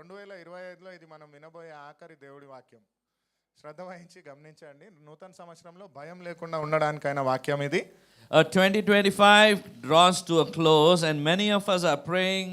2025లో ఇది మనం వినబోయే ఆఖరి దేవుడి వాక్యం. శ్రద్ధ వహించి గమనించండి. నూతన సంవత్సరంలో భయం లేకుండా ఉండడానికైన వాక్యం ఇది. 2025 draws to a close and many of us are praying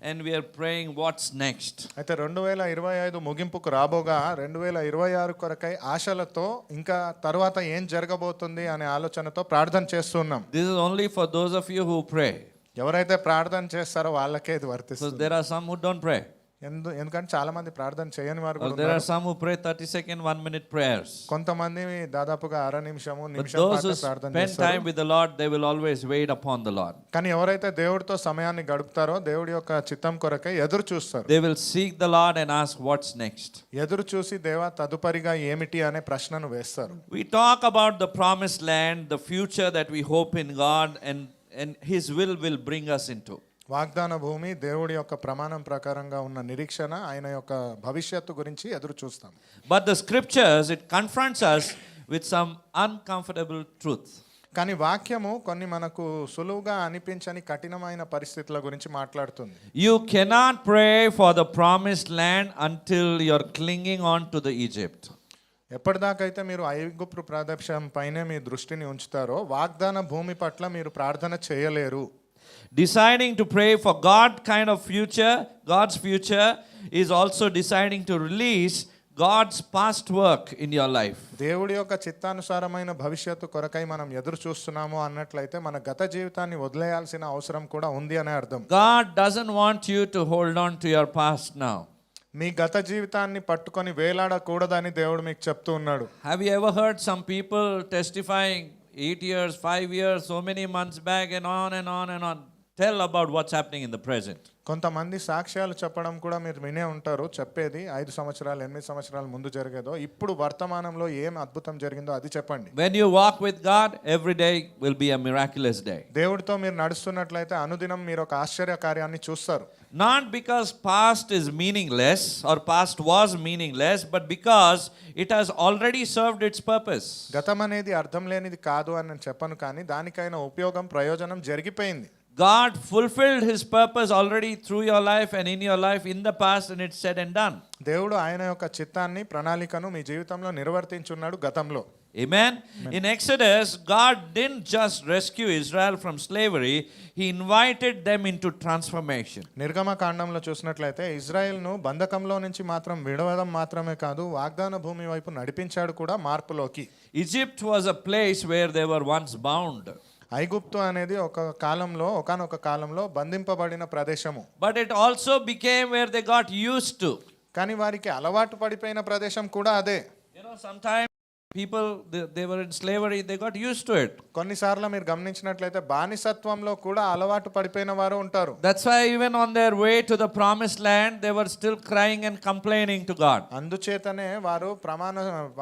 and we are praying what's next. అయితే 2025 ముగింపుకు రాబోగా 2026 కొరకై ఆశలతో ఇంకా తర్వాత ఏం జరగబోతుంది అనే ఆలోచనతో ప్రార్థన చేస్తున్నాం. This is only for those of you who pray. ఎవరైతే ప్రార్థన చేస్తారో వాళ్ళకే ఇది So వర్తిస్తుంది. there are some who don't pray. ఎందుకంటే చాలా మంది ప్రార్థన చేయని వారు Or కూడా there are ఉన్నారు. some who pray 30-second, 1-minute prayers. కొంతమంది దాదాపుగా నిమిషం But నిమిషం those పాటు who ప్రార్థన spend చేస్తారు. time with the Lord, they will always wait upon the Lord. కానీ ఎవరైతే దేవుడితో సమయాన్ని గడుపుతారో దేవుడి యొక్క చిత్తం కొరకై ఎదురు చూస్తారు. They will seek the Lord and ask what's next. ఎదురు చూసి దేవా తదుపరిగా ఏమిటి అనే ప్రశ్నను వేస్తారు. We talk about the promised land, the future that we hope in God and His will bring us into. వాగ్దాన భూమి దేవుడి యొక్క ప్రమాణం ప్రకారంగా ఉన్న నిరీక్షణ ఆయన యొక్క భవిష్యత్తు గురించి ఎదురు చూస్తాం. But the scriptures, it confronts us with some uncomfortable truth. కానీ వాక్యము కొన్ని మనకు సులువుగా అనిపించని కఠినమైన పరిస్థితుల గురించి మాట్లాడుతుంది. You cannot pray for the promised land until you're clinging on to the Egypt. ఎప్పటిదాకైతే మీరు ఐగుప్తు ప్రదేశం పైనే మీ దృష్టిని ఉంచుతారో వాగ్దాన భూమి పట్ల మీరు ప్రార్థన చేయలేరు. Deciding to pray for God's future is also deciding to release God's past work in your life. దేవుడి యొక్క చిత్తానుసారమైన భవిష్యత్తు కొరకై మనం ఎదురు చూస్తున్నాము అన్నట్లయితే మన గత జీవితాన్ని వదిలేయాల్సిన అవసరం కూడా ఉంది అనే అర్థం. God doesn't want you to hold on to your past now. మీ గత జీవితాన్ని పట్టుకొని వేలాడకూడదని దేవుడు మీకు చెప్తూ ఉన్నాడు. Have you ever heard some people testifying 8 years, 5 years, so many months back and on and on and on? Tell about what's happening in the present. కొంతమంది సాక్ష్యాలు చెప్పడం కూడా మీరు వినే ఉంటారు. చెప్పేది 5 సంవత్సరాలు 8 సంవత్సరాల ముందు జరిగేదో ఇప్పుడు వర్తమానంలో ఏం అద్భుతం జరిగిందో అది చెప్పండి. When you walk with God, every day will be a miraculous day. దేవుడితో మీరు నడుస్తున్నట్లయితే అనుదినం మీరు ఒక ఆశ్చర్య కార్యాన్ని చూస్తారు. Not because past is meaningless or past was meaningless, but because it has already served its purpose. గతం అనేది అర్థం లేనిది కాదు అని నేను చెప్పను, కానీ దానికైన ఉపయోగం ప్రయోజనం జరిగిపోయింది. God fulfilled His purpose already through your life and in your life in the past, and it's said and done. దేవుడు ఆయన యొక్క చిత్తాన్ని ప్రణాళికను మీ జీవితంలో నిర్వర్తించున్నాడు గతంలో. Amen. In Exodus, God didn't just rescue Israel from slavery, He invited them into transformation. నిర్గమకాండంలో చూసినట్లయితే ఇజ్రాయెల్ను బంధకంలో నుంచి మాత్రం విడవడం మాత్రమే కాదు, వాగ్దాన భూమి వైపు నడిపించాడు కూడా మార్పులోకి. Egypt was a place where they were once bound. ఐగుప్తు అనేది ఒకానొక కాలంలో బంధింపబడిన ప్రదేశము. But it also became where they got used to. కానీ వారికి అలవాటు పడిపోయిన ప్రదేశం కూడా అదే. Sometimes people they were in slavery, they got used to it. కొన్నిసార్లు మీరు గమనించినట్లయితే బానిసత్వంలో కూడా అలవాటు పడిపోయిన వారు ఉంటారు. That's why even on their way to the promised land, they were still crying and complaining to God. అందుచేతనే వారు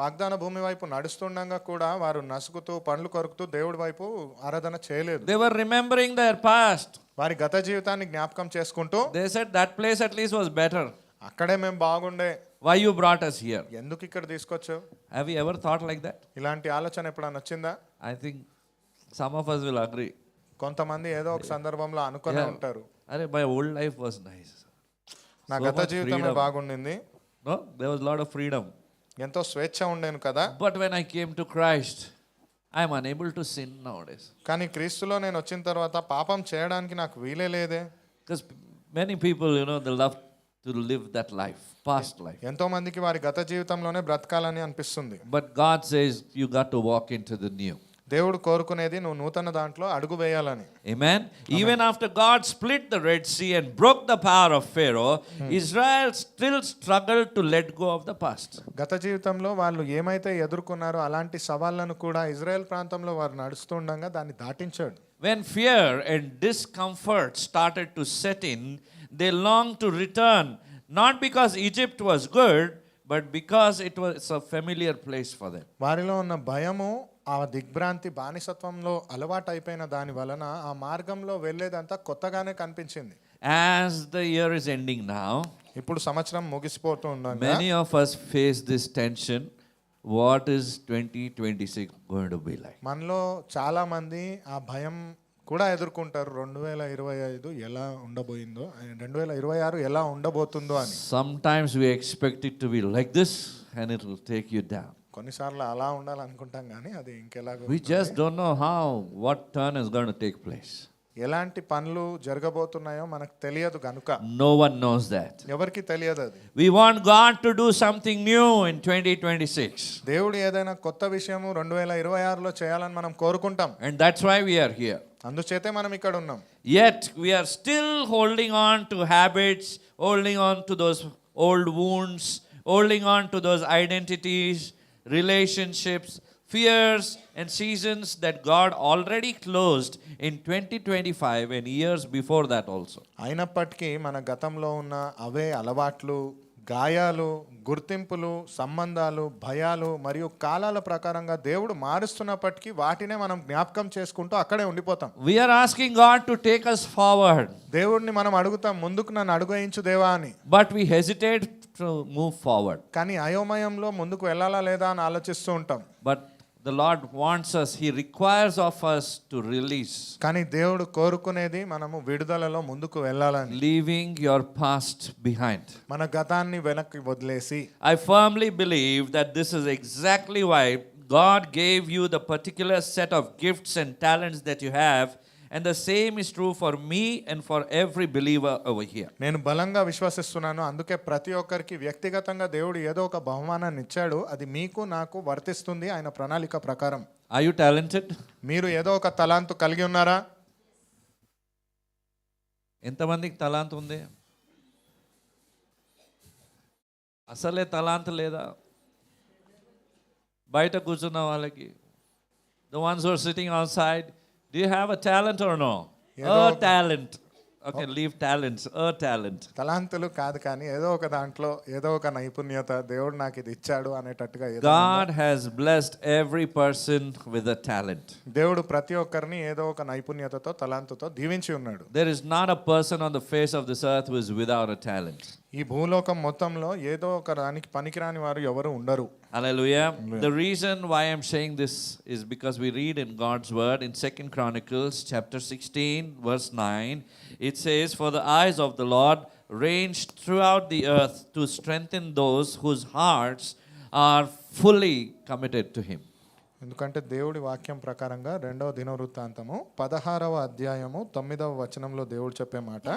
వాగ్దాన భూమి వైపు నడుస్తుండగా కూడా వారు నసుకుతూ పండ్లు కొరుకుతూ దేవుడి వైపు ఆరాధన చేయలేదు. They were remembering their past. వారి గత జీవితాన్ని జ్ఞాపకం చేసుకుంటూ They said that place at least was better. అక్కడే మేము బాగుండే, Why you brought us here? ఎందుకు ఇక్కడ తీసుకొచ్చావు? Have you ever thought like that? ఇలాంటి ఆలోచన ఎప్పుడన్నా వచ్చిందా? I think some of us will agree. కొంతమంది ఏదో ఒక సందర్భంలో అనుకునే ఉంటారు, Arey, my old life was nice. నా So గత much జీవితమే freedom. బాగుండింది, No, there was a lot of freedom. ఎంతో స్వేచ్ఛ ఉండేను కదా. But when I came to Christ, I am unable to sin nowadays. కానీ క్రీస్తులో నేను వచ్చిన తర్వాత పాపం చేయడానికి నాకు వీలే లేదే. Because many people, they love to live that life, past life. ఎంతో మందికి వారి గత జీవితంలోనే బ్రతకాలని అనిపిస్తుంది. But God says you got to walk into the new. దేవుడు కోరుకునేది నువ్వు నూతన దాంట్లో అడుగు వేయాలని. Amen. Even after God split the Red Sea and broke the power of Pharaoh, Israel still struggled to let go of the past. గత జీవితంలో వాళ్ళు ఏమైతే ఎదుర్కొన్నారో అలాంటి సవాళ్లను కూడా ఇజ్రాయెల్ ప్రాంతంలో వారు నడుస్తుండగా దాన్ని దాటించాడు. When fear and discomfort started to set in, they longed to return, not because Egypt was good, but because it was a familiar place for them. వారిలో ఉన్న భయము, ఆ దిగ్భ్రాంతి, బానిసత్వంలో అలవాటు అయిపోయిన దాని వలన ఆ మార్గంలో వెళ్ళేదంతా కొత్తగానే కనిపించింది. As the year is ending now, ఇప్పుడు సంవత్సరం ముగిసిపోతూ ఉండగా many of us face this tension. What is 2026 going to be like? మనలో చాలా మంది ఆ భయం కూడా ఎదుర్కొంటారు 2025 ఎలా ఉండబోయిందో 2026 ఎలా ఉండబోతుందో అని. Sometimes we expect it to be like this and it will take you down. కొన్నిసార్లు అలా ఉండాలనుకుంటాం కానీ అది ఇంకెలాగో We just don't know what turn is going to take place. ఎలాంటి పనులు జరగబోతున్నాయో మనకు తెలియదు కనుక No one knows that. ఎవరికి తెలియదు అది. We want God to do something new in 2026. దేవుడు ఏదైనా కొత్త విషయము 2026లో చేయాలని మనం కోరుకుంటాం. And that's why we are here. అందుచేతే మనం ఇక్కడ ఉన్నాం. Yet we are still holding on to habits, holding on to those old wounds, holding on to those identities, relationships, fears and seasons that God already closed in 2025 and years before that also. అయినప్పటికీ మన గతంలో ఉన్న అవే అలవాట్లు, గాయాలు, గుర్తింపులు, సంబంధాలు, భయాలు మరియు కాలాల ప్రకారంగా దేవుడు మారుస్తున్నప్పటికీ వాటినే మనం జ్ఞాపకం చేసుకుంటూ అక్కడే ఉండిపోతాం. We are asking God to take us forward. దేవుడిని మనం అడుగుతాం, ముందుకు నన్ను అడుగయించు దేవా అని. But we hesitate to move forward. కానీ అయోమయంలో ముందుకు వెళ్ళాలా లేదా అని ఆలోచిస్తూ ఉంటాం. But the Lord wants us, He requires of us to release. కానీ దేవుడు కోరుకునేది మనము విడుదలలో ముందుకు వెళ్ళాలని. Leaving your past behind. మన గతాన్ని వెనక్కి వదిలేసి. I firmly believe that this is exactly why God gave you the particular set of gifts and talents that you have. And the same is true for me and for every believer over here. నేను బలంగా విశ్వసిస్తున్నాను. అందుకే ప్రతి ఒక్కరికి వ్యక్తిగతంగా దేవుడు ఏదో ఒక బహుమానాన్ని ఇచ్చాడు. అది మీకు నాకు వర్తిస్తుంది ఆయన ప్రణాళిక ప్రకారం. Are you talented? మీరు ఏదో ఒక తలాంతు కలిగి ఉన్నారా? ఎంతమందికి తలాంతు ఉంది? అసలే తలాంతు లేదా? బయట కూర్చున్న వాళ్ళకి, the ones who are sitting outside, do you have a talent or no? A talent. Okay, leave talents. A talent. తలాంతులు కాదు కానీ ఏదో ఒక దాంట్లో ఏదో ఒక నైపుణ్యత దేవుడు నాకు ఇది ఇచ్చాడు అనేటట్టుగా God has blessed every person with a talent. దేవుడు ప్రతి ఒక్కరిని ఏదో ఒక నైపుణ్యతతో తలాంతుతో దీవించి ఉన్నాడు. There is not a person on the face of this earth who is without a talent. ఈ భూలోకం మొత్తంలో ఏదో ఒక దానికి పనికిరాని వారు ఎవరు ఉండరు. Hallelujah. The reason why I'm saying this is because we read in God's word in 2 Chronicles chapter 16 verse 9. It says, "For the eyes of the Lord range throughout the earth to strengthen those whose hearts are fully committed to Him." ఎందుకంటే దేవుడి వాక్యం ప్రకారంగా 2వ దినవృత్తాంతము 16వ అధ్యాయము 9వ వచనంలో దేవుడు చెప్పే మాట,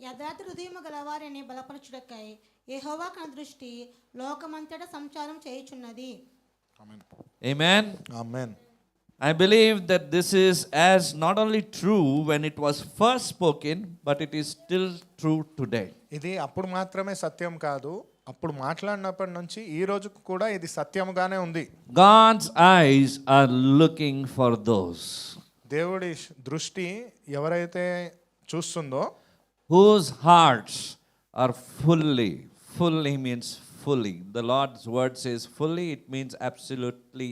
యథార్థ హృదయము గలవారిని బలపరచుటకై యెహోవా కను దృష్టి లోకమంతటా సంచారం చేయుచున్నది. Amen. Amen. I believe that this is as not only true when it was first spoken, but it is still true today. ఇది అప్పుడు మాత్రమే సత్యం కాదు, అప్పుడు మాట్లాడినప్పటి నుంచి ఈ రోజుకు కూడా ఇది సత్యముగానే ఉంది. God's eyes are looking for those దేవుడి దృష్టి ఎవరైతే చూస్తుందో whose hearts are fully means fully. The Lord's word says fully, it means absolutely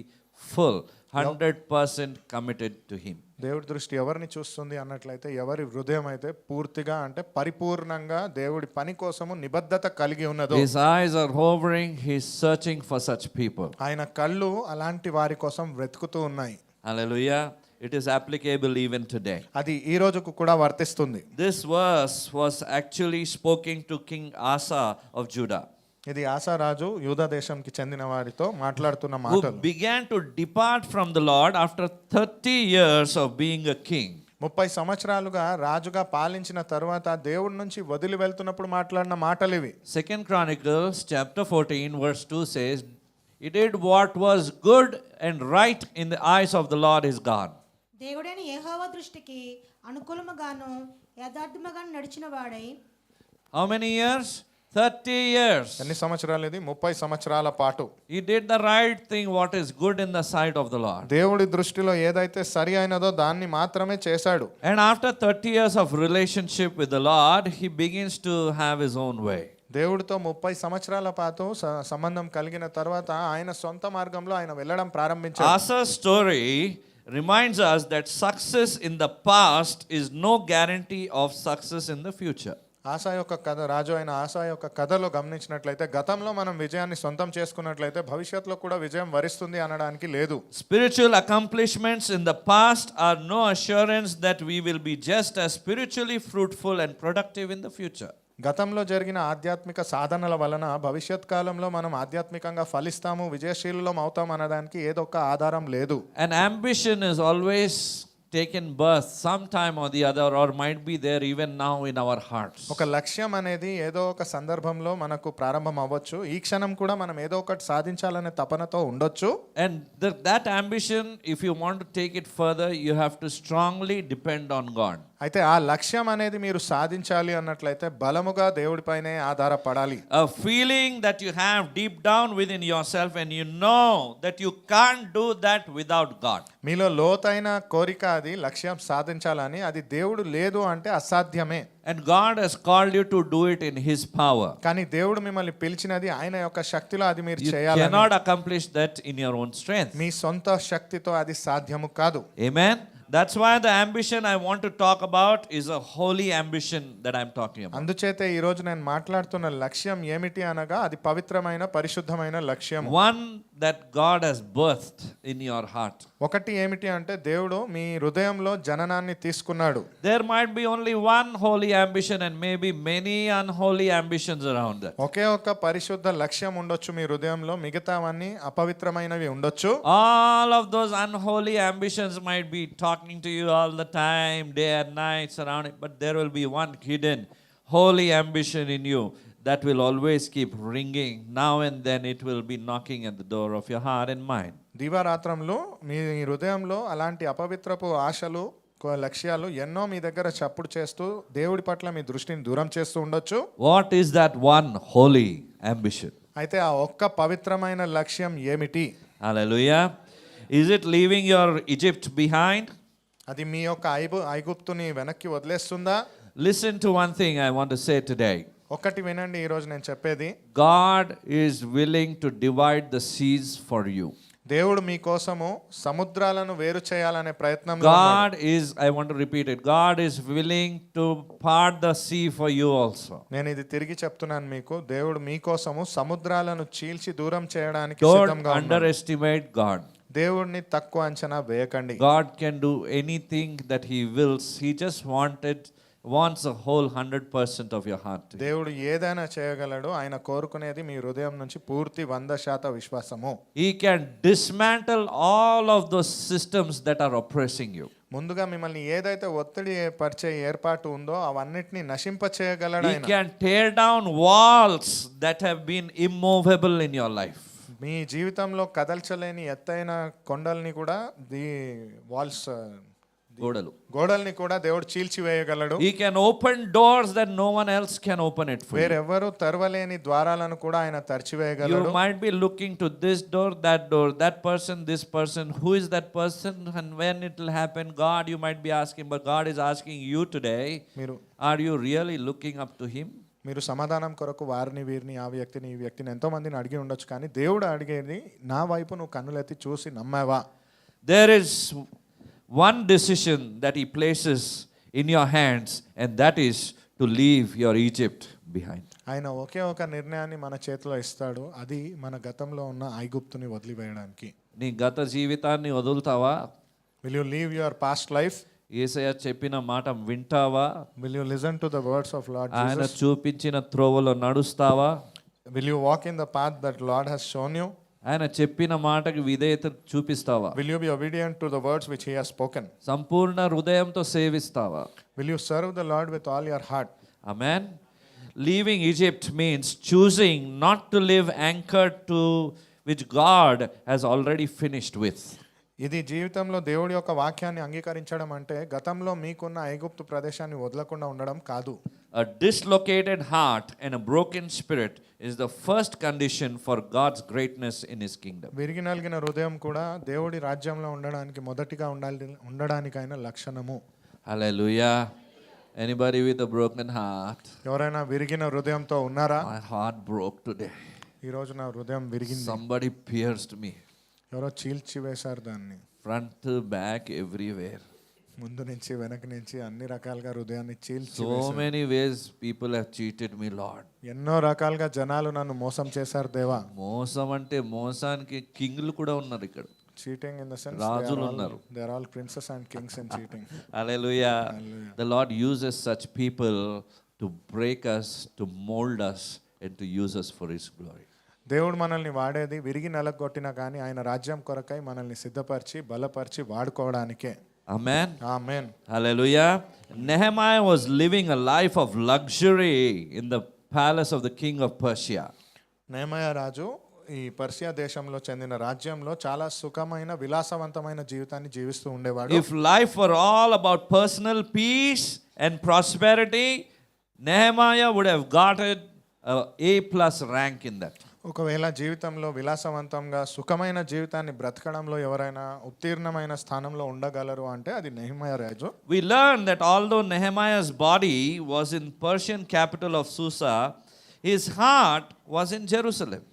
full, 100% committed to Him. దేవుడి దృష్టి ఎవరిని చూస్తుంది అన్నట్లయితే ఎవరి హృదయం అయితే పూర్తిగా అంటే పరిపూర్ణంగా దేవుడి పని కోసము నిబద్ధత కలిగి ఉన్నదో. His eyes are hovering, He is searching for such people. ఆయన కళ్ళు అలాంటి వారి కోసం వెతుకుతూ ఉన్నాయి. Hallelujah. It is applicable even today. అది ఈ రోజుకు కూడా వర్తిస్తుంది. This verse was actually spoken to King Asa of Judah. ఇది ఆసా రాజు యూదా దేశంకి చెందిన వారితో మాట్లాడుతున్న who మాటలు. began to depart from the Lord after 30 years of being a king. 30 సంవత్సరాలుగా రాజుగా పాలించిన తర్వాత దేవుడి నుంచి వదిలి వెళ్తున్నప్పుడు మాట్లాడిన మాటలు ఇవి. 2 Chronicles chapter 14 verse 2 says, "He did what was good and right in the eyes of the Lord his God." దేవుడైన యెహోవా దృష్టికి అనుకూలముగాను యథార్థముగాను నడిచిన వాడై. How many years? 30 years. ఎన్ని సంవత్సరాలు ఇది? 30 సంవత్సరాల పాటు. He did the right thing, what is good in the sight of the Lord. దేవుడి దృష్టిలో ఏదైతే సరి అయినదో దాన్ని మాత్రమే చేశాడు. And after 30 years of relationship with the Lord, he begins to have his own way. దేవుడితో 30 సంవత్సరాల పాటు సంబంధం కలిగిన తర్వాత ఆయన సొంత మార్గంలో ఆయన వెళ్ళడం ప్రారంభించాడు. Asa's story reminds us that success in the past is no guarantee of success in the future. ఆసా యొక్క కథ, రాజు అయిన ఆసా యొక్క కథలో గమనించినట్లయితే గతంలో మనం విజయాన్ని సొంతం చేసుకున్నట్లయితే భవిష్యత్తులో కూడా విజయం వరిస్తుంది అనడానికి లేదు. Spiritual accomplishments in the past are no assurance that we will be just as spiritually fruitful and productive in the future. గతంలో జరిగిన ఆధ్యాత్మిక సాధనల వలన భవిష్యత్ కాలంలో మనం ఆధ్యాత్మికంగా ఫలిస్తాము, విజయశీలం అవుతాం అనడానికి ఏదో ఒక ఆధారం లేదు. An ambition is always taken birth sometime or the other, or might be there even now in our hearts. ఒక లక్ష్యం అనేది ఏదో ఒక సందర్భంలో మనకు ప్రారంభం అవ్వచ్చు. ఈ క్షణం కూడా మనం ఏదో ఒకటి సాధించాలనే తపనతో ఉండొచ్చు. And that ambition, if you want to take it further, you have to strongly depend on God. అయితే ఆ లక్ష్యం అనేది మీరు సాధించాలి అన్నట్లయితే బలముగా దేవుడిపైనే ఆధారపడాలి. A feeling that you have deep down within yourself, and you know that you can't do that without God. మీలో లోతైన కోరిక అది లక్ష్యం సాధించాలని, అది దేవుడు లేదు అంటే అసాధ్యమే. And God has called you to do it in His power. కానీ దేవుడు మిమ్మల్ని పిలిచినది ఆయన యొక్క శక్తిలో అది మీరు You చేయాలని. cannot accomplish that in your own strength. మీ సొంత శక్తితో అది సాధ్యము కాదు. Amen. That's why the ambition I want to talk about is a holy ambition that I'm talking about. అందుచేతే ఈ రోజు నేను మాట్లాడుతున్న లక్ష్యం ఏమిటి అనగా అది పవిత్రమైన పరిశుద్ధమైన లక్ష్యం. One that God has birthed in your heart. ఒకటి ఏమిటి అంటే దేవుడు మీ హృదయంలో జననాన్ని తీసుకున్నాడు. There might be only one holy ambition and maybe many unholy ambitions around that. ఒకే ఒక పరిశుద్ధ లక్ష్యం ఉండొచ్చు మీ హృదయంలో, మిగతావన్నీ అపవిత్రమైనవి ఉండొచ్చు. All of those unholy ambitions might be talking to you all the time, day and night, surrounding, but there will be one hidden holy ambition in you that will always keep ringing. Now and then it will be knocking at the door of your heart and mind. దీవారాత్రంలో మీ హృదయంలో అలాంటి అపవిత్రపు ఆశలు, లక్ష్యాలు ఎన్నో మీ దగ్గర చప్పుడు చేస్తూ దేవుడి పట్ల మీ దృష్టిని దూరం చేస్తూ ఉండొచ్చు. What is that one holy ambition? అయితే ఆ ఒక్క పవిత్రమైన లక్ష్యం ఏమిటి? Hallelujah. Is it leaving your Egypt behind? అది మీ యొక్క ఐగుప్తుని వెనక్కి వదిలేస్తుందా? Listen to one thing I want to say today. ఒకటి వినండి ఈ రోజు నేను చెప్పేది. God is willing to divide the seas for you. దేవుడు మీ కోసము సముద్రాలను వేరు చేయాలనే ప్రయత్నంలో ఉన్నాడు. God is, I want to repeat it, God is willing to part the sea for you also. నేను ఇది తిరిగి చెప్తున్నాను మీకు, దేవుడు మీ కోసము సముద్రాలను చీల్చి దూరం చేయడానికి Don't సిద్ధంగా ఉన్నాడు. underestimate God. దేవుడిని తక్కువ అంచనా వేయకండి. God can do anything that He wills. He just wants a whole 100% of your heart. దేవుడు ఏదైనా చేయగలడు. ఆయన కోరుకునేది మీ హృదయం నుంచి పూర్తి 100% విశ్వాసము. He can dismantle all of those systems that are oppressing you. ముందుగా మిమ్మల్ని ఏదైతే ఒత్తిడి పరిచే ఏర్పాటు ఉందో అవన్నిటిని నశింప చేయగలడు He ఆయన. can tear down walls that have been immovable in your life. మీ జీవితంలో కదల్చలేని ఎత్తైన కొండల్ని కూడా గోడల్ని కూడా దేవుడు చీల్చి వేయగలడు. He can open doors that no one else can open it for you. వేరెవ్వరూ తెరవలేని ద్వారాలను కూడా ఆయన You తెరచివేయగలడు. might be looking to this door, that person, this person. Who is that person and when it will happen? God, you might be asking, but God is asking you today, మీరు are you really looking up to Him? మీరు సమాధానం కొరకు వారిని, వీరిని, ఆ వ్యక్తిని, ఈ వ్యక్తిని ఎంతో మందిని అడిగి ఉండొచ్చు, కానీ దేవుడు అడిగేది నా వైపు నువ్వు కన్నులెత్తి చూసి నమ్మావా? There is one decision that He places in your hands, and that is to leave your Egypt behind. ఆయన ఒకే ఒక నిర్ణయాన్ని మన చేతిలో ఇస్తాడు, అది మన గతంలో ఉన్న ఐగుప్తుని వదిలివేయడానికి. నీ గత జీవితాన్ని వదులుతావా? Will you leave your past life? యేసయ్య చెప్పిన మాట వింటావా? Will you listen to the words of Lord ఆయన Jesus? చూపించిన త్రోవలో నడుస్తావా? Will you walk in the path that Lord has shown you? ఆయన చెప్పిన మాటకి విధేయత చూపిస్తావా? Will you be obedient to the words which He has spoken? సంపూర్ణ హృదయంతో సేవిస్తావా? Will you serve the Lord with all your heart? Amen. Leaving Egypt means choosing not to live anchored to which God has already finished with. ఇది జీవితంలో దేవుడి యొక్క వాక్యాన్ని అంగీకరించడం అంటే గతంలో మీకున్న ఐగుప్తు ప్రదేశాన్ని వదలకుండా ఉండడం కాదు. A dislocated heart and a broken spirit is the first condition for God's greatness in His kingdom. విరిగి నలిగిన హృదయం కూడా దేవుడి రాజ్యంలో ఉండడానికి మొదటిగా ఉండడానికైన లక్షణము. Hallelujah. Anybody with a broken heart? ఎవరైనా విరిగిన హృదయంతో ఉన్నారా? My heart broke today. ఈ రోజు నా హృదయం విరిగింది. Somebody pierced me. ఎవరో చీల్చి వేశారు దాన్ని. Front, back, everywhere. ముందు నుంచి వెనక నుంచి అన్ని రకాలుగా హృదయాన్ని చీల్చి So many ways people have cheated me, Lord. ఎన్నో రకాలుగా జనాలు నన్ను మోసం చేశారు దేవా. మోసం అంటే మోసానికి కింగ్లు కూడా ఉన్నారు ఇక్కడ. చీటింగ్ ఇన్ ద సెన్స్ రాజులు ఉన్నారు. They are all princes and kings in cheating. Hallelujah. The Lord uses such people to break us, to mold us and to use us for his glory. దేవుడు మనల్ని వాడేది విరిగి నలగొట్టినా కానీ ఆయన రాజ్యం కొరకై మనల్ని సిద్ధపరిచి బలపరిచి వాడుకోవడానికే. Amen. Amen. Hallelujah. Nehemiah was living a life of luxury in the palace of the king of Persia. నెహెమయా రాజు ఈ పర్షియా దేశంలో చెందిన రాజ్యంలో చాలా సుఖమైన విలాసవంతమైన జీవితాన్ని జీవిస్తూ ఉండేవాడు. If life were all about personal peace and prosperity, Nehemiah would have gotten A+ rank in that. ఒకవేళ జీవితంలో విలాసవంతంగా సుఖమైన జీవితాన్ని బ్రతకడంలో ఎవరైనా ఉత్తీర్ణమైన స్థానంలో ఉండగలరు అంటే అది నెహెమయా రాజు. We learn that although Nehemiah's body was in Persian capital of Susa, his heart was in Jerusalem.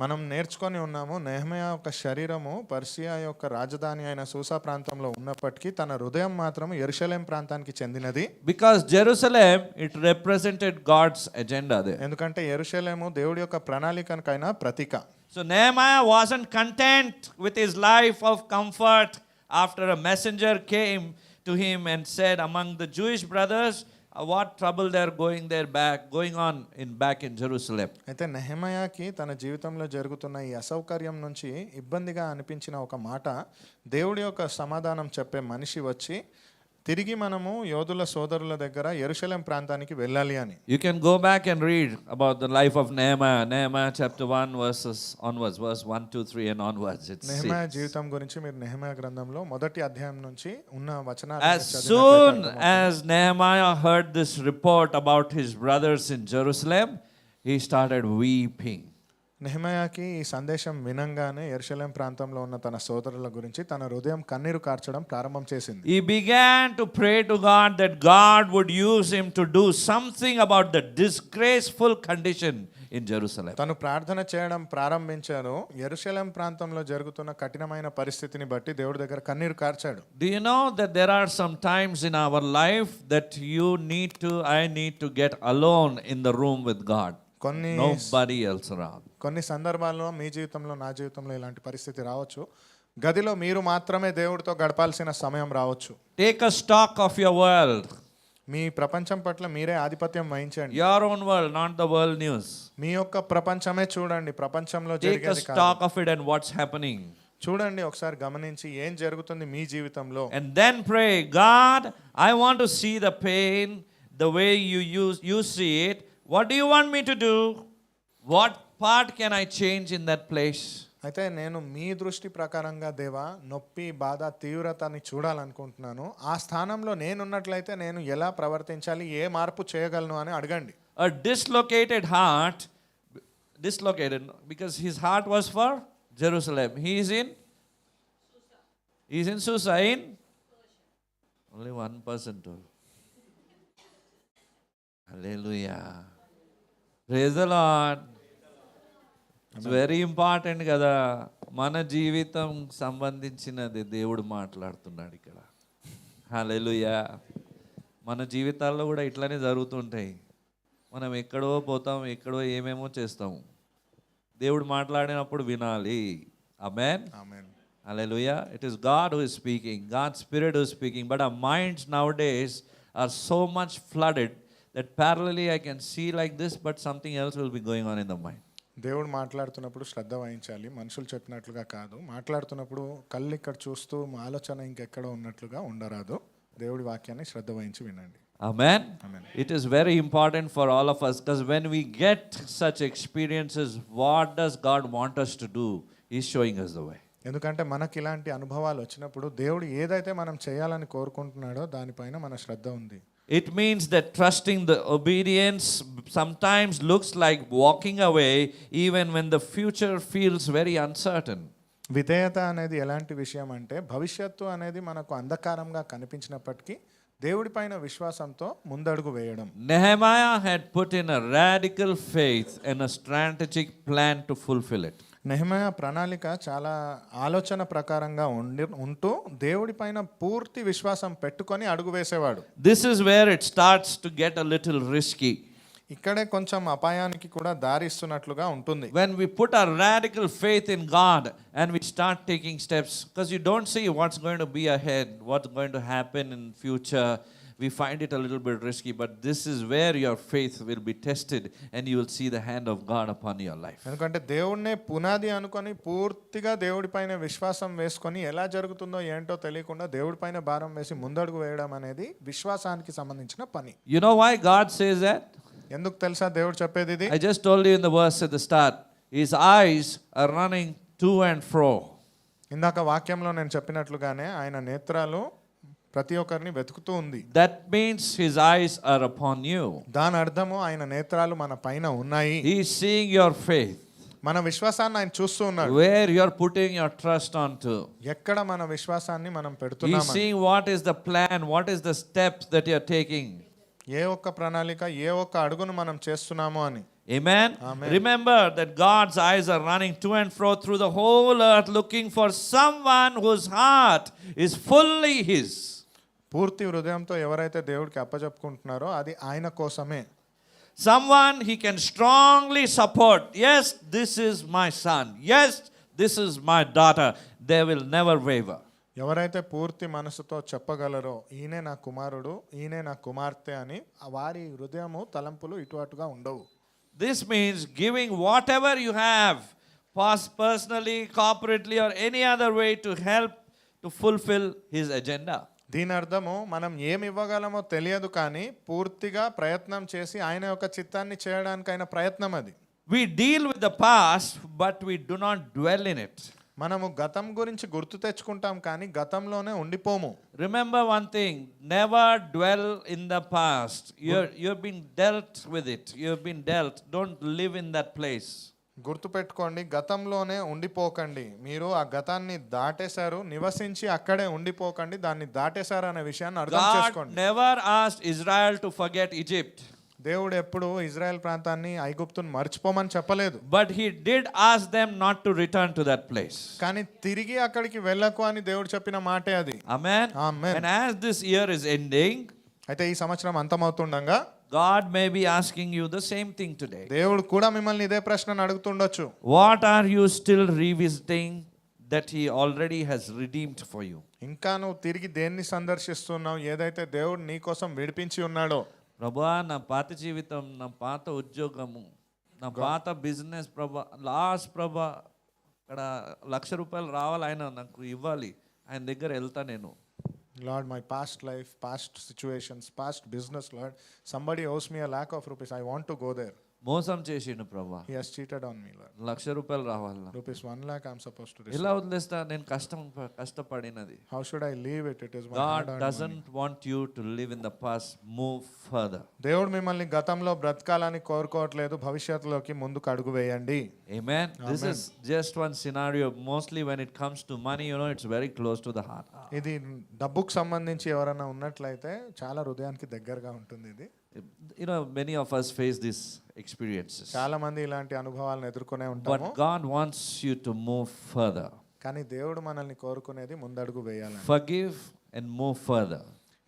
మనం నేర్చుకొని ఉన్నాము నెహెమయా యొక్క శరీరము పర్షియా యొక్క రాజధాని అయిన సూసా ప్రాంతంలో ఉన్నప్పటికీ తన హృదయం మాత్రం యెరూషలేం ప్రాంతానికి చెందినది. Because Jerusalem, it represented God's agenda there. ఎందుకంటే యెరూషలేము దేవుడి యొక్క ప్రణాళికకైనా ప్రతీక. So Nehemiah wasn't content with his life of comfort after a messenger came to him and said among the Jewish brothers what trouble they're going on back in Jerusalem. అయితే నెహెమయాకి తన జీవితంలో జరుగుతున్న ఈ అసౌకర్యం నుంచి ఇబ్బందిగా అనిపించిన ఒక మాట దేవుడి యొక్క సమాధానం చెప్పే మనిషి వచ్చి తిరిగి మనము యోధుల సోదరుల దగ్గర యెరూషలేం ప్రాంతానికి వెళ్ళాలి అని. You can go back and read about the life of Nehemiah. Nehemiah chapter 1 verses onwards, verse 1, 2, 3 and onwards. నెహెమయా జీవితం గురించి మీరు నెహెమయా గ్రంథంలో మొదటి అధ్యాయం నుంచి ఉన్న వచనాలు As soon as Nehemiah heard this report about his brothers in Jerusalem, he started weeping. నెహెమయాకి ఈ సందేశం వినంగానే యెరూషలేం ప్రాంతంలో ఉన్న తన సోదరుల గురించి తన హృదయం కన్నీరు కార్చడం ప్రారంభం చేసింది. He began to pray to God that God would use him to do something about the disgraceful condition in Jerusalem. తను ప్రార్థన చేయడం ప్రారంభించారు. యెరూషలేం ప్రాంతంలో జరుగుతున్న కఠినమైన పరిస్థితిని బట్టి దేవుడి దగ్గర కన్నీరు కార్చాడు. Do you know that there are some times in our life that I need to get alone in the room with God. Nobody else around. కొన్ని సందర్భాల్లో మీ జీవితంలో నా జీవితంలో ఇలాంటి పరిస్థితి రావచ్చు. గదిలో మీరు మాత్రమే దేవుడితో గడపాల్సిన సమయం రావచ్చు. Take a stock of your world. మీ ప్రపంచం పట్ల మీరే ఆధిపత్యం వహించండి. Your own world, not the world news. మీ యొక్క ప్రపంచమే చూడండి, ప్రపంచంలో జరిగేది కాదు. Take a stock of it and what's happening. చూడండి, ఒకసారి గమనించి ఏం జరుగుతుంది మీ జీవితంలో. And then pray, God, I want to see the pain the way you see it. What do you want me to do? What part can I change in that place? అయితే నేను మీ దృష్టి ప్రకారంగా దేవా నొప్పి బాధ తీవ్రతని చూడాలనుకుంటున్నాను. ఆ స్థానంలో నేనున్నట్లయితే నేను ఎలా ప్రవర్తించాలి, ఏ మార్పు చేయగలను అని అడగండి. A dislocated heart, because his heart was for Jerusalem. He is in Susa, only 1% told. Hallelujah. Praise the Lord. It's very important కదా. మన జీవితం సంబంధించినది దేవుడు మాట్లాడుతున్నాడు ఇక్కడ. హల్లెలూయా. మన జీవితాల్లో కూడా ఇట్లానే జరుగుతుంటాయి. మనం ఎక్కడో పోతాం, ఎక్కడో ఏమేమో చేస్తాము. దేవుడు మాట్లాడినప్పుడు వినాలి. ఆమేన్. ఆమేన్. Hallelujah. It is God who is speaking. God's Spirit who is speaking. But our minds nowadays are so much flooded that parallelly I can see like this, but something else will be going on in the mind. దేవుడు మాట్లాడుతున్నప్పుడు శ్రద్ధ వహించాలి, మనుషులు చెప్పినట్లుగా కాదు. మాట్లాడుతున్నప్పుడు కళ్ళు ఇక్కడ చూస్తూ ఆలోచన ఇంకెక్కడో ఉన్నట్లుగా ఉండరాదు. దేవుడి వాక్యాన్ని శ్రద్ధ వహించి వినండి. Amen. Amen. It is very important for all of us, because when we get such experiences, what does God want us to do? He's showing us the way. ఎందుకంటే మనకి ఇలాంటి అనుభవాలు వచ్చినప్పుడు దేవుడు ఏదైతే మనం చేయాలని కోరుకుంటున్నాడో దానిపైన మన శ్రద్ధ ఉంది. It means that trusting the obedience sometimes looks like walking away even when the future feels very uncertain. విధేయత అనేది ఎలాంటి విషయం అంటే భవిష్యత్తు అనేది మనకు అంధకారంగా కనిపించినప్పటికీ దేవుడిపైన విశ్వాసంతో ముందడుగు వేయడం. Nehemiah had put in a radical faith and a strategic plan to fulfill it. నెహెమయా ప్రణాళిక చాలా ఆలోచన ప్రకారంగా ఉంటూ దేవుడి పైన పూర్తి విశ్వాసం పెట్టుకొని అడుగు వేసేవాడు. This is where it starts to get a little risky. ఇక్కడే కొంచెం అపాయానికి కూడా దారిస్తున్నట్లుగా ఉంటుంది. When we put our radical faith in God and we start taking steps, because you don't see what's going to be ahead, what's going to happen in future, we find it a little bit risky, but this is where your faith will be tested and you will see the hand of God upon your life. ఎందుకంటే దేవుడినే పునాది అనుకొని పూర్తిగా దేవుడి పైన విశ్వాసం వేసుకొని ఎలా జరుగుతుందో ఏంటో తెలియకుండా దేవుడి పైన భారం వేసి ముందడుగు వేయడం అనేది విశ్వాసానికి సంబంధించిన పని. You know why God says that? ఎందుకు తెలుసా దేవుడు చెప్పేది ఇది? I just told you in the verse at the start, his eyes are running to and fro. ఇందాక వాక్యంలో నేను చెప్పినట్లుగానే ఆయన నేత్రాలు ప్రతి ఒక్కరిని వెతుకుతూ ఉంది. That means his eyes are upon you. దాని అర్థము ఆయన నేత్రాలు మన పైన ఉన్నాయి. He is seeing your faith. మన విశ్వాసాన్ని ఆయన చూస్తూ ఉన్నాడు. Where you are putting your trust onto. ఎక్కడ మన విశ్వాసాన్ని మనం He is పెడుతున్నామని. seeing what is the plan, what is the steps that you are taking. ఏ ఒక్క ప్రణాళిక ఏ ఒక్క అడుగును మనం చేస్తున్నామో అని. Amen? Amen. Remember that God's eyes are running to and fro through the whole earth looking for someone whose heart is fully his. పూర్తి హృదయంతో ఎవరైతే దేవుడికి అప్పచెప్పుకుంటున్నారో అది ఆయన కోసమే. Someone he can strongly support. Yes, this is my son. Yes, this is my daughter. They will never waver. ఎవరైతే పూర్తి మనసుతో చెప్పగలరో ఈయనే నా కుమారుడు, ఈయనే నా కుమార్తె అని వారి హృదయము తలంపులు ఇటు అటుగా ఉండవు. This means giving whatever you have, personally, corporately, or any other way to help to fulfill his agenda. దీని అర్థము మనం ఏమి ఇవ్వగలమో తెలియదు కానీ పూర్తిగా ప్రయత్నం చేసి ఆయన యొక్క చిత్తాన్ని చేయడానికైన ప్రయత్నం అది. We deal with the past, but we do not dwell in it. మనము గతం గురించి గుర్తు తెచ్చుకుంటాం కానీ గతంలోనే ఉండిపోము. Remember one thing, never dwell in the past. You've been dealt with it. You've been dealt. Don't live in that place. గుర్తు పెట్టుకోండి, గతంలోనే ఉండిపోకండి. మీరు ఆ గతాన్ని దాటేశారు, నివసించి అక్కడే ఉండిపోకండి, దాన్ని దాటేశారు అనే విషయాన్ని అర్థం God చేసుకోండి. never asked Israel to forget Egypt. దేవుడు ఎప్పుడు ఇజ్రాయెల్ ప్రాంతాన్ని ఐగుప్తును మర్చిపోమని చెప్పలేదు. But he did ask them not to return to that place. కానీ తిరిగి అక్కడికి వెళ్ళకు అని దేవుడు చెప్పిన మాటే అది. Amen. Amen. And as this year is ending, అయితే ఈ సంవత్సరం అంతమవుతుండగా God may be asking you the same thing today. దేవుడు కూడా మిమ్మల్ని ఇదే ప్రశ్నను అడుగుతుండొచ్చు. What are you still revisiting that he already has redeemed for you? ఇంకా నువ్వు తిరిగి దేన్ని సందర్శిస్తున్నావు, ఏదైతే దేవుడు నీ కోసం విడిపించి ఉన్నాడో. ప్రభా, నా పాత జీవితం, నా పాత ఉద్యోగము, నా పాత బిజినెస్ ప్రభా, లాస్ట్ ప్రభా, ఇక్కడ ₹1,00,000 రావాలి, ఆయన నాకు ఇవ్వాలి, ఆయన దగ్గర వెళ్తా నేను. Lord, my past life, past situations, past business, Lord, somebody owes me ₹1,00,000. I want to go there. మోసం చేసిండు ప్రభా, He has cheated on me, Lord. ₹1,00,000 రావాలి. ₹1,00,000 I'm supposed to receive. ఎలా వదిలేస్తా? నేను కష్టపడినది. How should I leave it? It is my God hard-earned money. doesn't want you to live in the past. Move further. దేవుడు మిమ్మల్ని గతంలో బ్రతకాలని కోరుకోవట్లేదు, భవిష్యత్తులోకి ముందుకు అడుగు వేయండి. Amen. This is just one scenario. Mostly when it comes to money, it's very close to the heart. ఇది డబ్బుకు సంబంధించి ఎవరైనా ఉన్నట్లయితే చాలా హృదయానికి దగ్గరగా ఉంటుంది ఇది. Many of us face these experiences. చాలా మంది ఇలాంటి అనుభవాలను ఎదుర్కొనే But ఉంటాము. God wants you to move further. కానీ దేవుడు మనల్ని కోరుకునేది ముందడుగు వేయాలని. Forgive and move further.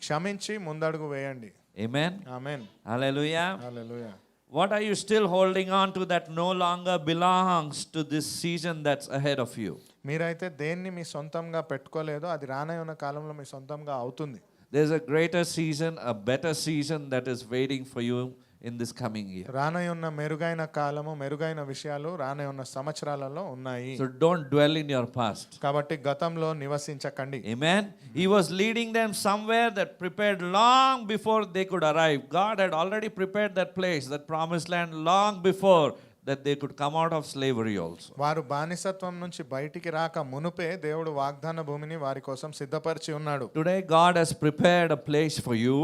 క్షమించి ముందడుగు వేయండి. Amen. Amen. Hallelujah. Hallelujah. What are you still holding on to that no longer belongs to this season that's ahead of you? మీరైతే దేన్ని మీ సొంతంగా పెట్టుకోలేదో అది రానయ్య ఉన్న కాలంలో మీ సొంతంగా అవుతుంది. There's a greater season, a better season that is waiting for you in this coming year. రానయ్య ఉన్న మెరుగైన కాలము, మెరుగైన విషయాలు రానయ్య ఉన్న సంవత్సరాలలో ఉన్నాయి. So don't dwell in your past. కాబట్టి గతంలో నివసించకండి. Amen. He was leading them somewhere that prepared long before they could arrive. God had already prepared that place, that promised land, long before that they could come out of slavery also. వారు బానిసత్వం నుంచి బయటికి రాక మునుపే దేవుడు వాగ్దాన భూమిని వారి కోసం సిద్ధపరిచి ఉన్నాడు. Today God has prepared a place for you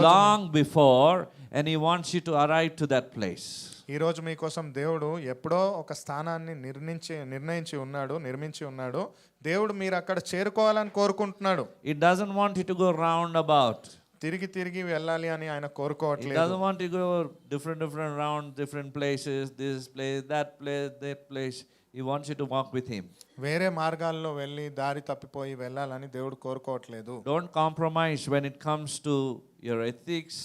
long before, and he wants you to arrive to that place. ఈ రోజు మీకోసం దేవుడు ఎప్పుడో ఒక స్థానాన్ని నిర్మించి ఉన్నాడు. దేవుడు మీరు అక్కడ చేరుకోవాలని కోరుకుంటున్నాడు. He doesn't want you to go round about. తిరిగి వెళ్ళాలి అని ఆయన He కోరుకోవట్లేదు. doesn't want you to go different round, different places, this place, that place. He wants you to walk with Him. వేరే మార్గాల్లో వెళ్ళి దారి తప్పిపోయి వెళ్ళాలని దేవుడు కోరుకోవట్లేదు. Don't compromise when it comes to your ethics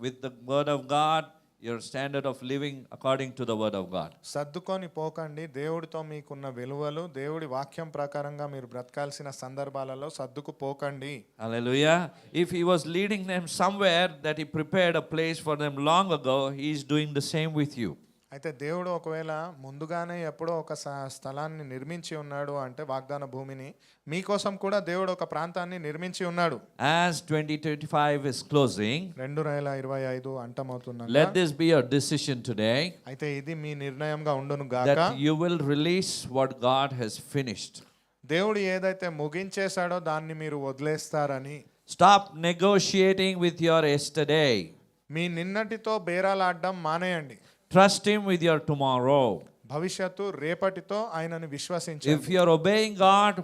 with the Word of God, your standard of living according to the Word of God. సర్దుకొని పోకండి. దేవుడితో మీకున్న విలువలు, దేవుడి వాక్యం ప్రకారంగా మీరు బ్రతకాల్సిన సందర్భాలలో సర్దుకు పోకండి. Hallelujah. If He was leading them somewhere that He prepared a place for them long ago, He is doing the same with you. అయితే దేవుడు ఒకవేళ ముందుగానే ఎప్పుడో ఒక స్థలాన్ని నిర్మించి ఉన్నాడు అంటే వాగ్దాన భూమిని, మీకోసం కూడా దేవుడు ఒక ప్రాంతాన్ని నిర్మించి ఉన్నాడు. As 2025 is closing, 2025 అంతమవుతున్నా, let this be your decision today, అయితే ఇది మీ నిర్ణయంగా ఉండును గాక, that you will release what God has finished. దేవుడు ఏదైతే ముగించేశాడో దాన్ని మీరు వదిలేస్తారని. Stop negotiating with your yesterday. మీ నిన్నటితో బేరాలాడడం మానేయండి. Trust Him with your tomorrow. భవిష్యత్తు రేపటితో ఆయనను విశ్వసించండి. If you are obeying God,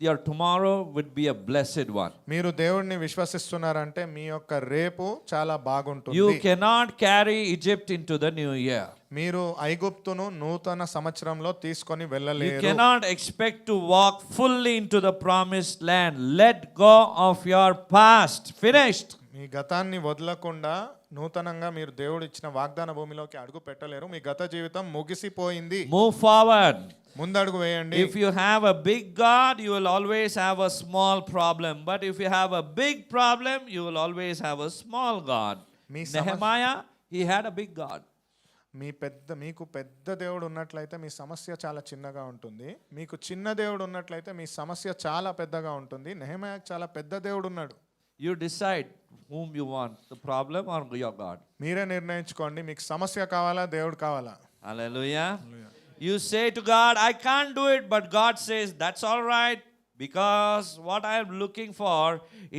your tomorrow would be a blessed one. మీరు దేవుడిని విశ్వసిస్తున్నారంటే మీ యొక్క రేపు చాలా బాగుంటుంది. You cannot carry Egypt into the new year. మీరు ఐగుప్తును నూతన సంవత్సరంలో తీసుకొని You వెళ్ళలేరు. cannot expect to walk fully into the promised land. Let go of your past. Finished. మీ గతాన్ని వదలకుండా నూతనంగా మీరు దేవుడు ఇచ్చిన వాగ్దాన భూమిలోకి అడుగు పెట్టలేరు. మీ గత జీవితం ముగిసిపోయింది. Move forward. ముందడుగు వేయండి. If you have a big God, you will always have a small problem. But if you have a big problem, you will always have a small God. Nehemiah, he had a big God. మీకు పెద్ద దేవుడు ఉన్నట్లయితే మీ సమస్య చాలా చిన్నగా ఉంటుంది. మీకు చిన్న దేవుడు ఉన్నట్లయితే మీ సమస్య చాలా పెద్దగా ఉంటుంది. నెహెమయాకు చాలా పెద్ద దేవుడు ఉన్నాడు. You decide whom you want, the problem or your God. మీరే నిర్ణయించుకోండి, మీకు సమస్య కావాలా దేవుడు కావాలా. Hallelujah. You say to God, I can't do it, but God says, that's all right, because what I am looking for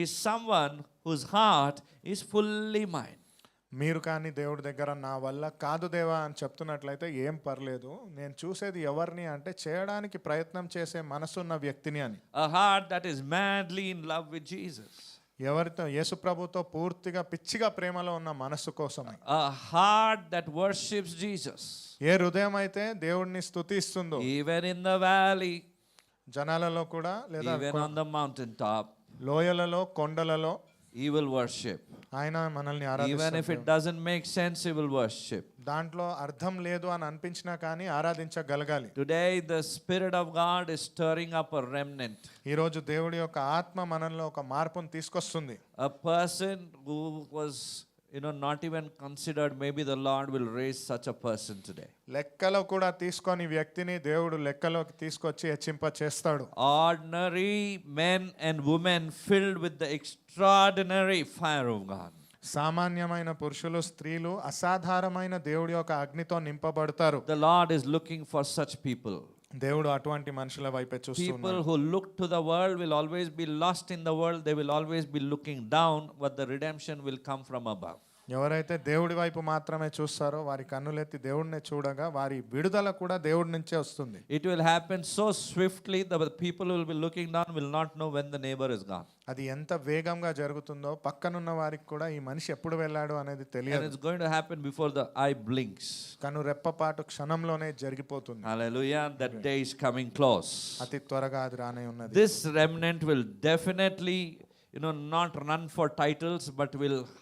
is someone whose heart is fully mine. మీరు కానీ దేవుడి దగ్గర నా వల్ల కాదు దేవా అని చెప్తున్నట్లయితే ఏం పర్లేదు, నేను చూసేది ఎవరిని అంటే చేయడానికి ప్రయత్నం చేసే మనసున్న వ్యక్తిని అని. A heart that is madly in love with Jesus. ఎవరితో? యేసు ప్రభుతో పూర్తిగా పిచ్చిగా ప్రేమలో ఉన్న మనస్సు కోసమే. A heart that worships Jesus. ఏ హృదయం అయితే దేవుడిని స్తుతిస్తుందో, Even in the valley, జనాలలో కూడా లేదా even on the mountaintop, లోయలలో కొండలలో He will worship. ఆయన మనల్ని Even ఆరాధిస్తాడు. if it doesn't make sense, He will worship. దాంట్లో అర్థం లేదు అని అనిపించినా కానీ ఆరాధించగలగాలి. Today, the Spirit of God is stirring up a remnant. ఈరోజు దేవుడి యొక్క ఆత్మ మనలో ఒక మార్పును తీసుకొస్తుంది. A person who was, not even considered, maybe the Lord will raise such a person today. లెక్కలో కూడా తీసుకొని వ్యక్తిని దేవుడు లెక్కలోకి తీసుకొచ్చి హెచ్చింప చేస్తాడు. Ordinary men and women filled with the extraordinary fire of God. సామాన్యమైన పురుషులు స్త్రీలు అసాధారణమైన దేవుడి యొక్క అగ్నితో నింపబడతారు. The Lord is looking for such people. దేవుడు అటువంటి మనుషుల వైపే చూస్తున్నాడు. People who look to the world will always be lost in the world. They will always be looking down, but the redemption will come from above. ఎవరైతే దేవుడి వైపు మాత్రమే చూస్తారో వారి కన్నులెత్తి దేవుడినే చూడగా వారి విడుదల కూడా దేవుడి నుంచే వస్తుంది. It will happen so swiftly that the people who will be looking down will not know when the neighbor is gone. అది ఎంత వేగంగా జరుగుతుందో పక్కనున్న వారికి కూడా ఈ మనిషి ఎప్పుడు వెళ్ళాడు అనేది And తెలియదు. it's going to happen before the eye blinks. కను రెప్పపాటు క్షణంలోనే జరిగిపోతుంది. Hallelujah. That day is coming close. అతి త్వరగా అది రానే ఉన్నది. This remnant will definitely not run for titles, but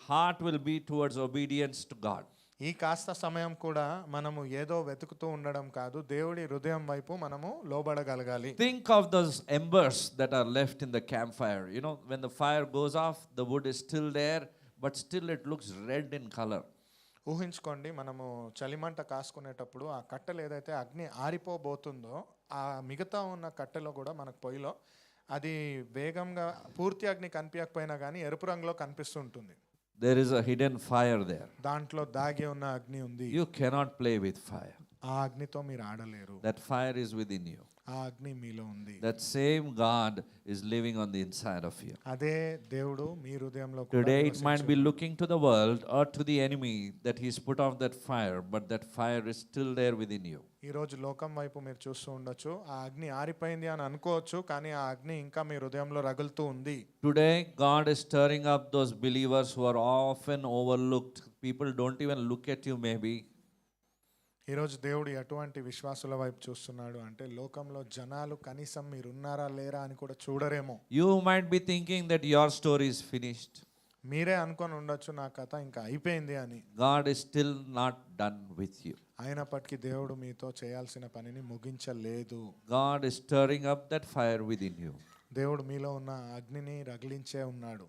heart will be towards obedience to God. ఈ కాస్త సమయం కూడా మనము ఏదో వెతుకుతూ ఉండడం కాదు, దేవుడి హృదయం వైపు మనము లోబడగలగాలి. Think of those embers that are left in the campfire. When the fire goes off, the wood is still there, but still it looks red in color. ఊహించుకోండి, మనము చలిమంట కాసుకునేటప్పుడు ఆ కట్టెలు ఏదైతే అగ్ని ఆరిపోబోతుందో ఆ మిగతా ఉన్న కట్టెలో కూడా మనకు పొయ్యిలో అది వేగంగా పూర్తి అగ్ని కనిపించకపోయినా కానీ ఎరుపు రంగులో కనిపిస్తుంటుంది. There is a hidden fire there. దాంట్లో దాగి ఉన్న అగ్ని ఉంది. You cannot play with fire. ఆ అగ్నితో మీరు ఆడలేరు. That fire is within you. ఆ అగ్ని మీలో ఉంది. That same God is living on the inside of you. అదే దేవుడు మీ హృదయంలో కూడా Today it నివసించు. might be looking to the world or to the enemy that he's put off that fire, but that fire is still there within you. ఈ రోజు లోకం వైపు మీరు చూస్తూ ఉండొచ్చు, ఆ అగ్ని ఆరిపోయింది అని అనుకోవచ్చు, కానీ ఆ అగ్ని ఇంకా మీ హృదయంలో రగులుతూ ఉంది. Today God is stirring up those believers who are often overlooked. People don't even look at you maybe. ఈరోజు దేవుడు ఎటువంటి విశ్వాసుల వైపు చూస్తున్నాడు అంటే లోకంలో జనాలు కనీసం మీరు ఉన్నారా లేరా అని కూడా చూడరేమో. You might be thinking that your story is finished. మీరే అనుకొని ఉండొచ్చు నా కథ ఇంకా అయిపోయింది అని. God is still not done with you. అయినప్పటికీ దేవుడు మీతో చేయాల్సిన పనిని ముగించలేదు. God is stirring up that fire within you. దేవుడు మీలో ఉన్న అగ్నిని రగిలించే ఉన్నాడు.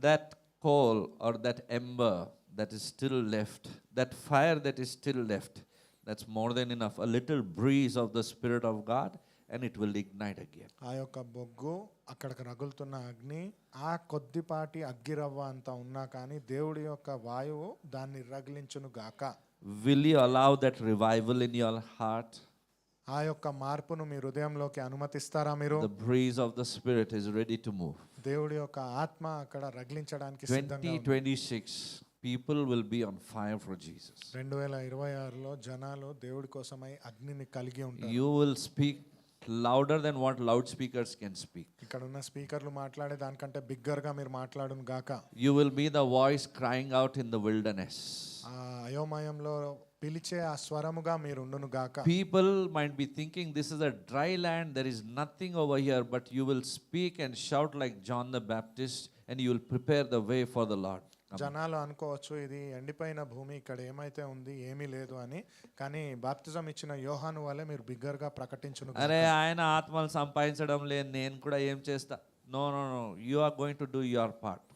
That coal or that ember that is still left, that fire that is still left, that's more than enough. A little breeze of the Spirit of God and it will ignite again. ఆ యొక్క బొగ్గు అక్కడికి రగులుతున్న అగ్ని ఆ కొద్దిపాటి అగ్గిరవ్వ అంత ఉన్నా కానీ దేవుడి యొక్క వాయువు దాన్ని రగిలించును గాక. Will you allow that revival in your heart? ఆ యొక్క మార్పును మీ హృదయంలోకి అనుమతిస్తారా మీరు? The breeze of the Spirit is ready to move. దేవుడి యొక్క ఆత్మ అక్కడ రగిలించడానికి సిద్ధంగా ఉంది. 2026 people will be on fire for Jesus. 2026లో జనాలు దేవుడి కోసమై అగ్నిని కలిగి ఉంటారు. You will speak louder than what loudspeakers can speak. ఇక్కడ ఉన్న స్పీకర్లు మాట్లాడే దానికంటే బిగ్గర్ గా మీరు మాట్లాడును గాక. You will be the voice crying out in the wilderness. ఆ అయోమయంలో పిలిచే ఆ స్వరముగా మీరు ఉండును గాక. People might be thinking this is a dry land, there is nothing over here, but you will speak and shout like John the Baptist and you will prepare the way for the Lord. జనాలు అనుకోవచ్చు ఇది ఎండిపోయిన భూమి, ఇక్కడ ఏమైతే ఉంది ఏమీ లేదు అని. కానీ బాప్తిజం ఇచ్చిన యోహాను వలె మీరు బిగ్గరగా ప్రకటించును. అరే ఆయన ఆత్మలు సంపాదించడం లేదు, నేను కూడా ఏం చేస్తా. No no no, you are going to do your part.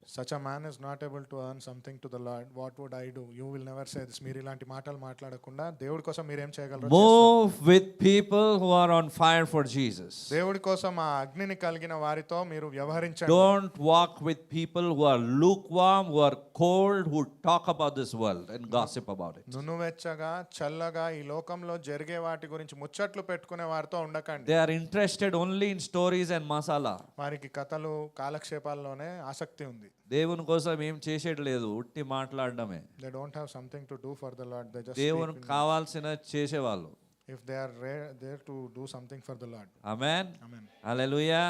Such a man is not able to earn something to the Lord. What would I do? You will never say this. మీరు ఇలాంటి మాటలు మాట్లాడకుండా దేవుడి కోసం మీరు ఏం చేయగలరో Move with people who are on fire for Jesus. దేవుడి కోసం ఆ అగ్నిని కలిగిన వారితో మీరు వ్యవహరించండి. Don't walk with people who are lukewarm, who are cold, who talk about this world and gossip about it. నునువెచ్చగా చల్లగా ఈ లోకంలో జరిగే వాటి గురించి ముచ్చట్లు పెట్టుకునే వారితో ఉండకండి. They are interested only in stories and masala. వారికి కథలు కాలక్షేపాల్లోనే ఆసక్తి ఉంది. దేవుని కోసం ఏం చేసేది లేదు, ఉట్టి మాట్లాడడమే. They don't have something to do for the Lord. They just దేవుని కావాల్సిన చేసేవాళ్ళు. if they are there to do something for the Lord. Amen. Amen. Hallelujah.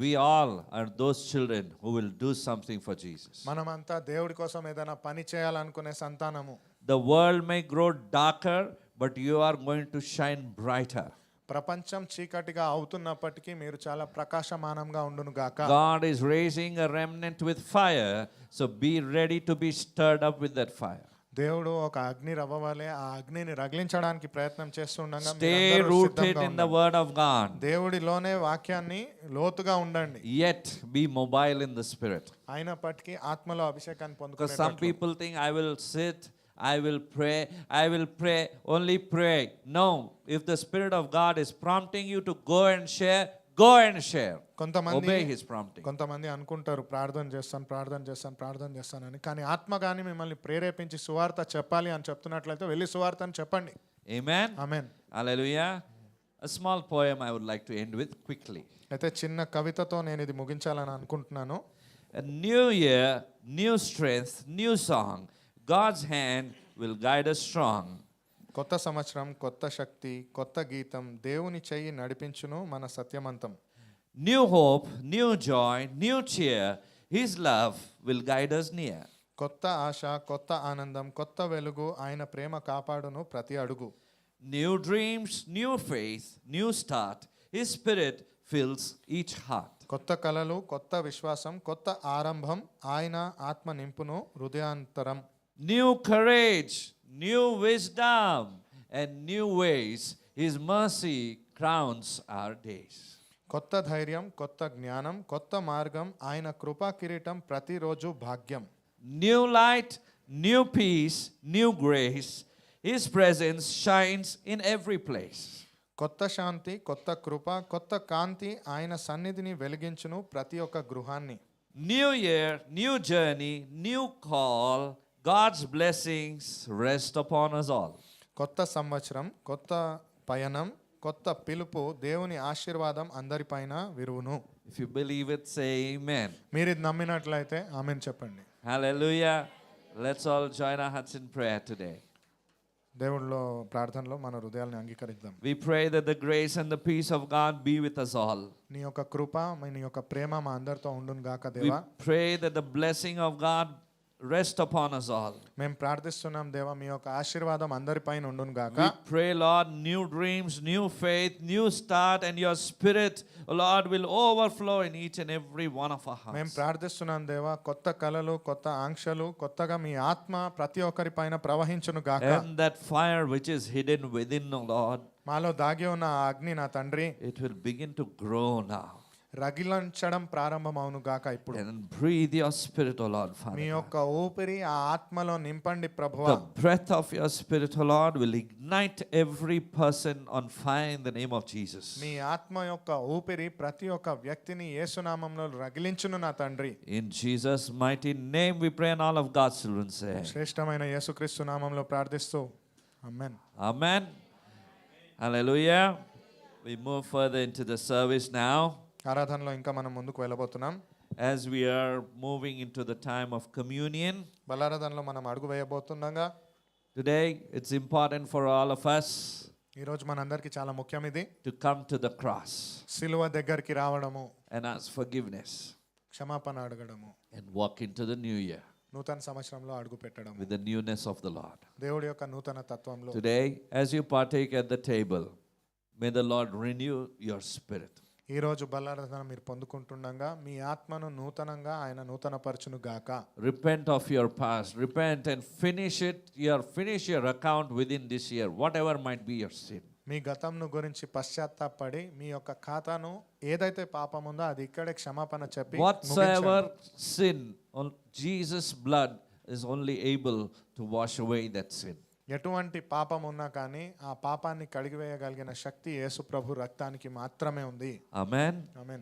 We all are those children who will do something for Jesus. మనమంతా దేవుడి కోసం ఏదైనా పని చేయాలనుకునే సంతానము. The world may grow darker, but you are going to shine brighter. ప్రపంచం చీకటిగా అవుతున్నప్పటికీ మీరు చాలా ప్రకాశమానంగా ఉండును గాక. God is raising a remnant with fire, so be ready to be stirred up with that fire. దేవుడు ఒక అగ్ని రవ్వ వలె ఆ అగ్నిని రగిలించడానికి ప్రయత్నం చేస్తుండగా Stay rooted in the word of God. దేవుడిలోనే వాక్యాన్ని లోతుగా ఉండండి. Yet be mobile in the spirit. అయినప్పటికీ ఆత్మలో అభిషేకాన్ని Because some పొందుకునే people think I will sit, I will pray, only pray. No, if the Spirit of God is prompting you to go and share, go and share. Obey His prompting. కొంతమంది అనుకుంటారు ప్రార్థన చేస్తానని. కానీ ఆత్మ కానీ మిమ్మల్ని ప్రేరేపించి సువార్త చెప్పాలి అని చెప్తున్నట్లయితే వెళ్ళి సువార్తను చెప్పండి. Amen. Amen. Hallelujah. A small poem I would like to end with quickly. అయితే చిన్న కవితతో నేను ఇది ముగించాలని అనుకుంటున్నాను. A new year, new strength, new song. God's hand will guide us strong. కొత్త సంవత్సరం, కొత్త శక్తి, కొత్త గీతం, దేవుని చెయ్యి నడిపించును మన సత్యమంతం. New hope, new joy, new cheer. His love will guide us near. కొత్త ఆశ, కొత్త ఆనందం, కొత్త వెలుగు, ఆయన ప్రేమ కాపాడును ప్రతి అడుగు. New dreams, new faith, new start. His spirit fills each heart. కొత్త కలలు, కొత్త విశ్వాసం, కొత్త ఆరంభం, ఆయన ఆత్మ నింపును హృదయాంతరం. New courage, new wisdom, and new ways. His mercy crowns our days. కొత్త ధైర్యం, కొత్త జ్ఞానం, కొత్త మార్గం, ఆయన కృపా కిరీటం ప్రతిరోజు భాగ్యం. New light, new peace, new grace. His presence shines in every place. కొత్త శాంతి, కొత్త కృప, కొత్త కాంతి, ఆయన సన్నిధిని వెలిగించును ప్రతి ఒక్క గృహాన్ని. New year, new journey, new call. God's blessings rest upon us all. కొత్త సంవత్సరం, కొత్త పయనం, కొత్త పిలుపు, దేవుని ఆశీర్వాదం అందరిపైన విరువును. If you believe it, say amen. మీరు ఇది నమ్మినట్లయితే ఆమేన్ చెప్పండి. Hallelujah. Let's all join our hearts in prayer today. దేవుడిలో ప్రార్థనలో మన హృదయాలను అంగీకరిద్దాం. We pray that the grace and the peace of God be with us all. నీ యొక్క కృప, నీ యొక్క ప్రేమ మా అందరితో ఉండును గాక We దేవా. pray that the blessing of God rest upon us all. మేము ప్రార్థిస్తున్నాం దేవా మీ యొక్క ఆశీర్వాదం అందరిపైన ఉండును గాక. We pray, Lord, new dreams, new faith, new start, and your spirit, Lord, will overflow in each and every one of our మేము hearts. ప్రార్థిస్తున్నాం దేవా కొత్త కలలు కొత్త ఆంక్షలు కొత్తగా మీ ఆత్మ ప్రతి ఒక్కరి పైన ప్రవహించును గాక. And that fire which is hidden within, O Lord, మాలో దాగి ఉన్న ఆ అగ్ని నా తండ్రి it will begin to grow now. రగిలించడం ప్రారంభమవును గాక ఇప్పుడు. And breathe your spirit, O Lord, me Father. యొక్క ఊపిరి ఆ ఆత్మలో నింపండి ప్రభువా. The breath of your spirit, O Lord, will ignite every person on fire in the name of Jesus. మీ ఆత్మ యొక్క ఊపిరి ప్రతి ఒక్క వ్యక్తిని యేసునామంలో రగిలించును నా తండ్రి. In Jesus' mighty name we pray, and all of God's children say, శ్రేష్టమైన యేసుక్రీస్తు నామంలో ప్రార్థిస్తూ ఆమేన్. Amen. Hallelujah. We move further into the service now. ఆరాధనలో ఇంకా మనం ముందుకు వెళ్ళబోతున్నాం. As we are moving into the time of communion, బలారాధనలో మనం అడుగు వేయబోతుండగా today it's important for all of us ఈరోజు మనందరికీ చాలా ముఖ్యం ఇది. to come to the cross సిలువ దగ్గరికి రావడము, and ask forgiveness క్షమాపణ అడగడము, and walk into the new year నూతన సంవత్సరంలో అడుగు పెట్టడము, with the newness of the Lord. దేవుడి యొక్క నూతన తత్వంలో. Today, as you partake at the table, may the Lord renew your spirit. ఈరోజు బలారాధన మీరు పొందుకుంటుండగా మీ ఆత్మను నూతనంగా ఆయన నూతనపరచును గాక. Repent of your past. Repent and finish your account within this year, whatever might be your sin. మీ గతంను గురించి పశ్చాత్తాపడి మీ యొక్క ఖాతాను ఏదైతే పాపం ఉందో అది ఇక్కడే క్షమాపణ చెప్పి Whatsoever sin, Jesus' blood is only able to wash away that sin. ఎటువంటి పాపం ఉన్నా కానీ ఆ పాపాన్ని కడిగివేయగలిగిన శక్తి యేసు ప్రభు రక్తానికి మాత్రమే ఉంది. Amen. ఆమేన్.